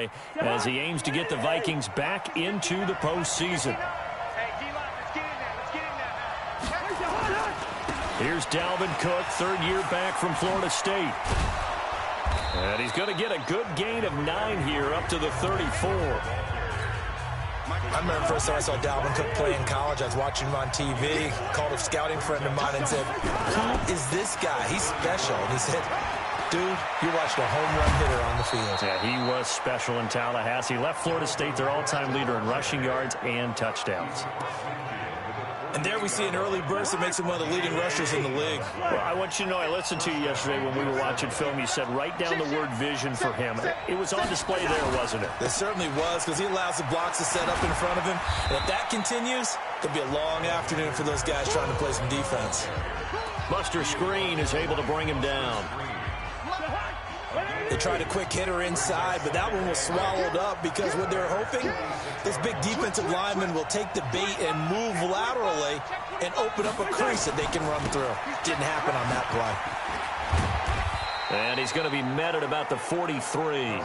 try as he aims to get the Vikings back into the postseason. Here's Dalvin Cook, third year back from Florida State. And he's going to get a good gain of 9 here up to the 34. I remember the first time I saw Dalvin Cook play in college. I was watching him on TV, called a scouting friend of mine and said, "Who is this guy? He's special." And he said, "Dude, you watched a home run hitter on the field." Yeah, he was special in Tallahassee. Left Florida State their all-time leader in rushing yards and touchdowns. And there we see an early burst that makes him one of the leading rushers in the league. Well, I want you to know, I listened to you yesterday when we were watching film. You said write down the word vision for him. It was on display there, wasn't it? It certainly was, because he allows the blocks to set up in front of him. And if that continues, it'll be a long afternoon for those guys trying to play some defense. Buster Screen is able to bring him down. They tried a quick hitter inside, but that one was swallowed up because what they're hoping, this big defensive lineman will take the bait and move laterally and open up a crease that they can run through. Didn't happen on that play. And he's going to be met at about the 43.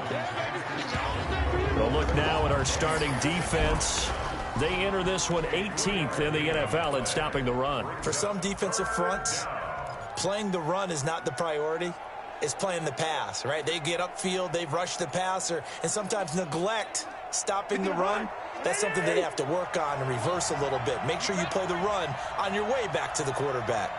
We'll look now at our starting defense. They enter this one 18th in the NFL in stopping the run. For some defensive fronts, playing the run is not the priority. It's playing the pass, right? They get upfield, they rush the passer, and sometimes neglect stopping the run. That's something they have to work on and reverse a little bit. Make sure you play the run on your way back to the quarterback.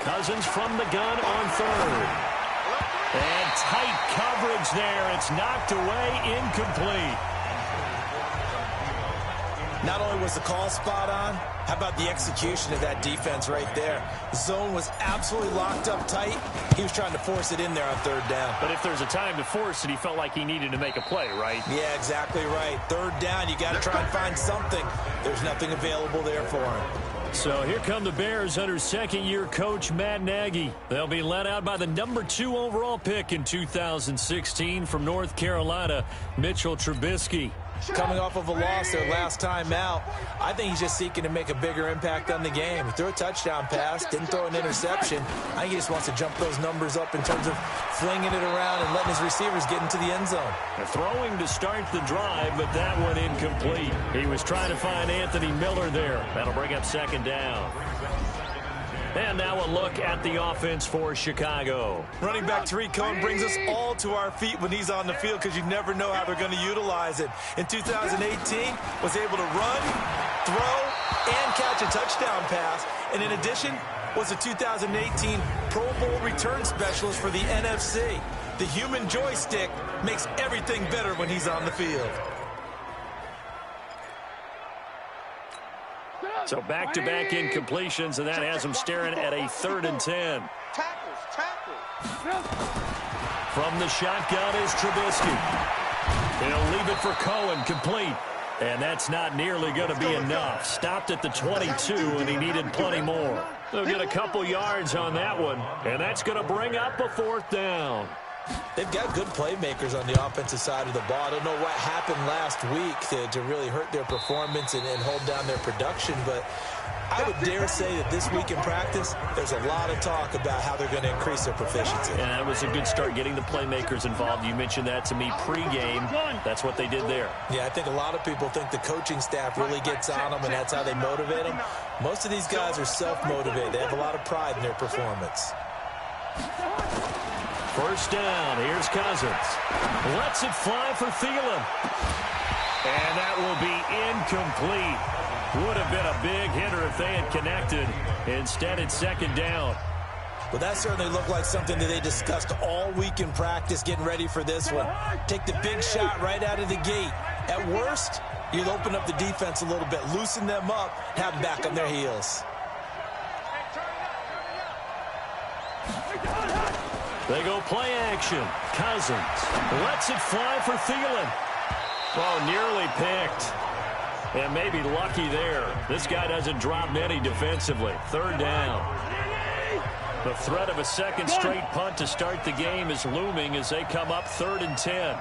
Cousins from the gun on third. And tight coverage there. It's knocked away, incomplete. Not only was the call spot on, how about the execution of that defense right there? The zone was absolutely locked up tight. He was trying to force it in there on third down. But if there's a time to force it, he felt like he needed to make a play, right? Yeah, exactly right. Third down, you got to try and find something. There's nothing available there for him. So here come the Bears under second-year coach Matt Nagy. They'll be led out by the number 2 overall pick in 2016 from North Carolina, Mitchell Trubisky. Coming off of a loss their last time out, I think he's just seeking to make a bigger impact on the game. He threw a touchdown pass, didn't throw an interception. I think he just wants to jump those numbers up in terms of flinging it around and letting his receivers get into the end zone. Throwing to start the drive, but that one incomplete. He was trying to find Anthony Miller there. That'll bring up second down. And now a look at the offense for Chicago. Running back Tariq Cohen brings us all to our feet when he's on the field because you never know how they're going to utilize it. In 2018, was able to run, throw, and catch a touchdown pass. And in addition, was a 2018 Pro Bowl return specialist for the NFC. The human joystick makes everything better when he's on the field. So back-to-back incompletions, and that has him staring at a 3rd and 10. From the shotgun is Trubisky. He'll leave it for Cohen, complete. And that's not nearly going to be enough. Stopped at the 22, and he needed plenty more. They'll get a couple yards on that one, and that's going to bring up a 4th down. They've got good playmakers on the offensive side of the ball. I don't know what happened last week to really hurt their performance and hold down their production, but I would dare say that this week in practice, there's a lot of talk about how they're going to increase their proficiency. And that was a good start, getting the playmakers involved. You mentioned that to me pregame. That's what they did there. Yeah, I think a lot of people think the coaching staff really gets on them, and that's how they motivate them. Most of these guys are self-motivated. They have a lot of pride in their performance. First down, here's Cousins. Lets it fly for Thielen. And that will be incomplete. Would have been a big hitter if they had connected. Instead, it's second down. Well, that certainly looked like something that they discussed all week in practice, getting ready for this one. Take the big shot right out of the gate. At worst, you'll open up the defense a little bit, loosen them up, have them back on their heels. They go play action. Cousins lets it fly for Thielen. Oh, nearly picked. And maybe lucky there. This guy doesn't drop many defensively. Third down. The threat of a second straight punt to start the game is looming as they come up 3rd and 10.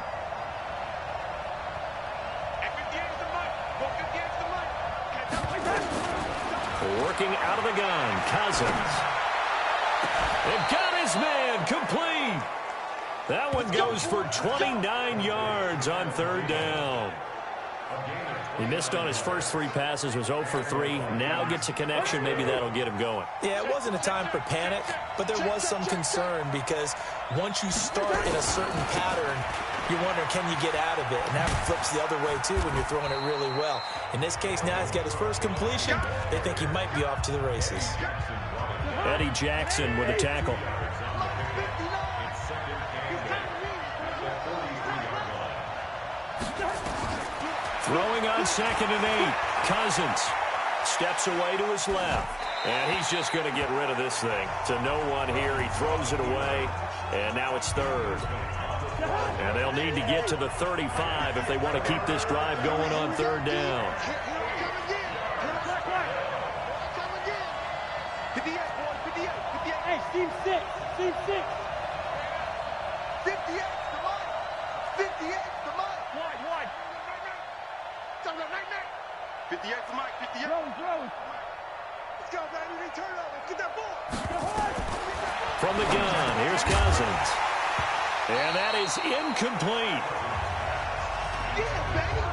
Working out of the gun, Cousins. They've got his man complete. That one goes for 29 yards on third down. He missed on his first 3 passes, was 0 for 3. Now gets a connection. Maybe that'll get him going. Yeah, it wasn't a time for panic, but there was some concern because once you start in a certain pattern, you're wondering, can you get out of it? And that flips the other way, too, when you're throwing it really well. In this case, now he's got his first completion. They think he might be off to the races. Eddie Jackson with a tackle. Throwing on 2nd and 8. Cousins steps away to his left. And he's just going to get rid of this thing. To no one here. He throws it away. And now it's 3rd. And they'll need to get to the 35 if they want to keep this drive going on 3rd down. 58, boys, 58, 58. Hey, Steve 6, Steve 6. 58, come on. 58, come on. Wide. 58 for Mike, 58. Throw. Let's go, baby. We turn over. Let's get that ball. From the gun, here's Cousins. And that is incomplete. Yeah, baby.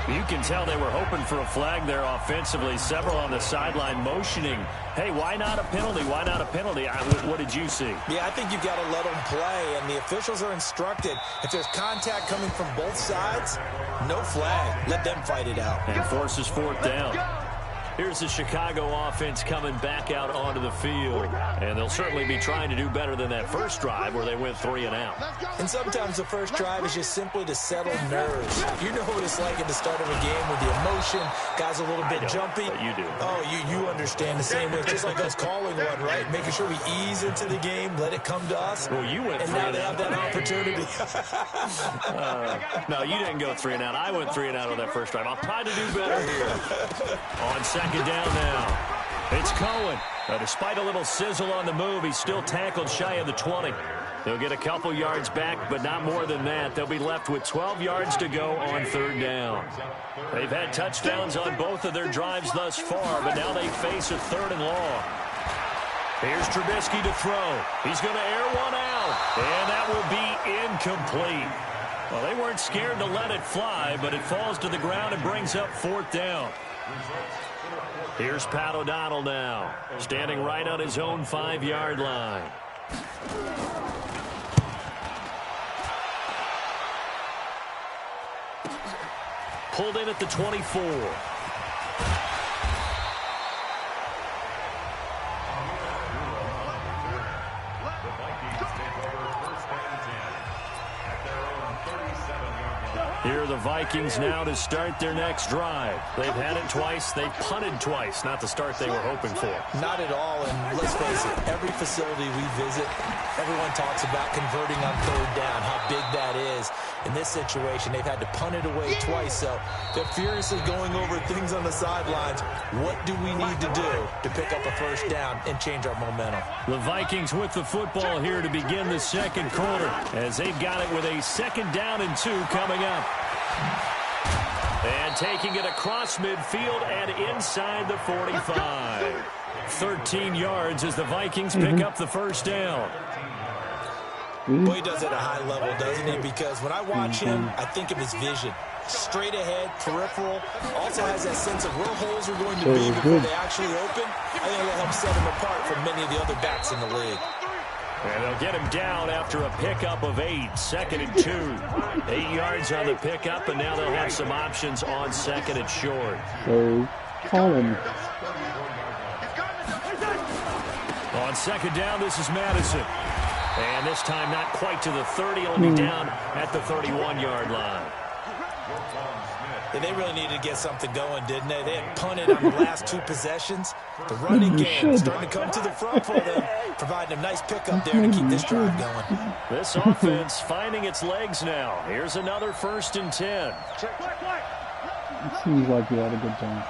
You can tell they were hoping for a flag there offensively. Several on the sideline motioning. Hey, why not a penalty? Why not a penalty? What did you see? Yeah, I think you've got to let them play, and the officials are instructed. If there's contact coming from both sides, no flag. Let them fight it out. And forces 4th down. Here's the Chicago offense coming back out onto the field. And they'll certainly be trying to do better than that first drive where they went 3 and out. And sometimes the first drive is just simply to settle nerves. You know what it's like at the start of a game with the emotion. Guys a little bit jumpy. But you do. Oh, you understand the same way. It's just like us calling one, right? Making sure we ease into the game, let it come to us. Well, you went 3 and out. And now they have that opportunity. No, you didn't go 3 and out. I went 3 and out on that first drive. I'll try to do better here. On 2nd down now. It's Cohen. Despite a little sizzle on the move, he's still tackled shy of the 20. They'll get a couple yards back, but not more than that. They'll be left with 12 yards to go on 3rd down. They've had touchdowns on both of their drives thus far, but now they face a 3rd and long. Here's Trubisky to throw. He's going to air one out, and that will be incomplete. Well, they weren't scared to let it fly, but it falls to the ground and brings up 4th down. Here's Pat O'Donnell now, standing right on his own 5-yard line. Pulled in at the 24. Here are the Vikings now to start their next drive. They've had it twice. They've punted twice. Not the start they were hoping for. Not at all, and let's face it, every facility we visit, everyone talks about converting on 3rd down, how big that is. In this situation, they've had to punt it away twice, so they're furiously going over things on the sidelines. What do we need to do to pick up a 1st down and change our momentum? The Vikings with the football here to begin the 2nd quarter, as they've got it with a 2nd down and 2 coming up. And taking it across midfield and inside the 45. 13 yards as the Vikings pick up the 1st down. Boy, he does it at a high level, doesn't he? Because when I watch him, I think of his vision. Straight ahead, peripheral. Also has that sense of where holes are going to be before they actually open. I think it'll help set him apart from many of the other backs in the league. And they'll get him down after a pickup of 8. 2nd and 2. 8 yards on the pickup, and now they'll have some options on 2nd and short. So, Colin. On 2nd down, this is Madison. And this time not quite to the 30. He'll be down at the 31-yard line. And they really needed to get something going, didn't they? They had punted on the last 2 possessions. The running game starting to come to the front for them, providing a nice pickup there to keep this drive going. This offense finding its legs now. Here's another 1st and 10. It seems like we had a good time.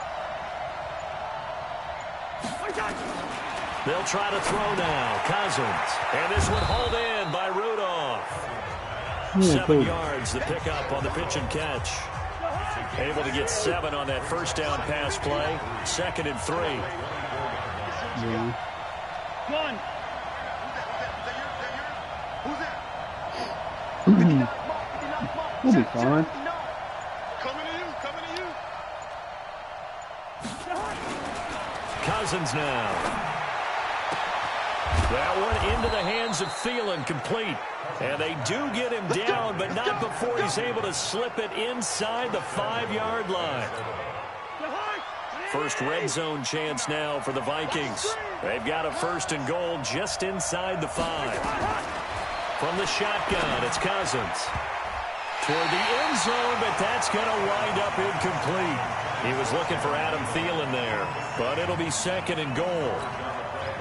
They'll try to throw now. Cousins. And this one hauled in by Rudolph. 7 yards, the pickup on the pitch and catch. Able to get 7 on that first down pass play. 2nd and 3. Yeah. One. We'll be fine. Coming to you. Cousins now. That one into the hands of Thielen, complete. And they do get him down, but not before he's able to slip it inside the 5-yard line. First red zone chance now for the Vikings. They've got a 1st and goal just inside the 5. From the shotgun, it's Cousins. Toward the end zone, but that's going to wind up incomplete. He was looking for Adam Thielen there, but it'll be 2nd and goal.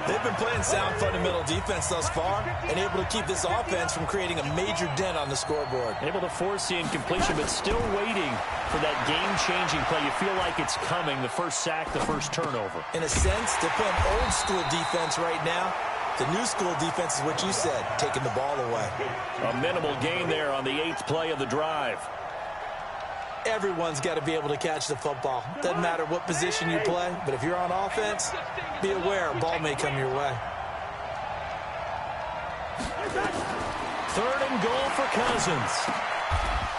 They've been playing sound fundamental defense thus far and able to keep this offense from creating a major dent on the scoreboard. Able to force the incompletion, but still waiting for that game-changing play. You feel like it's coming, the first sack, the first turnover. In a sense, they're playing old-school defense right now. The new school defense is what you said, taking the ball away. A minimal gain there on the 8th play of the drive. Everyone's got to be able to catch the football. Doesn't matter what position you play, but if you're on offense, be aware a ball may come your way. 3rd and goal for Cousins.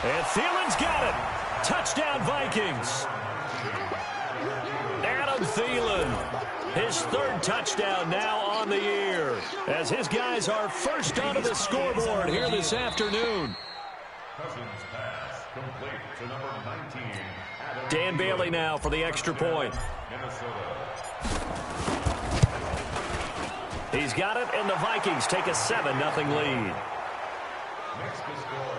And Thielen's got it. Touchdown, Vikings. Adam Thielen, his 3rd touchdown now on the year, as his guys are first onto the scoreboard here this afternoon. Cousins pass complete to number 19. Dan Bailey now for the extra point. Minnesota. He's got it, and the Vikings take a 7-0 lead. Next to score,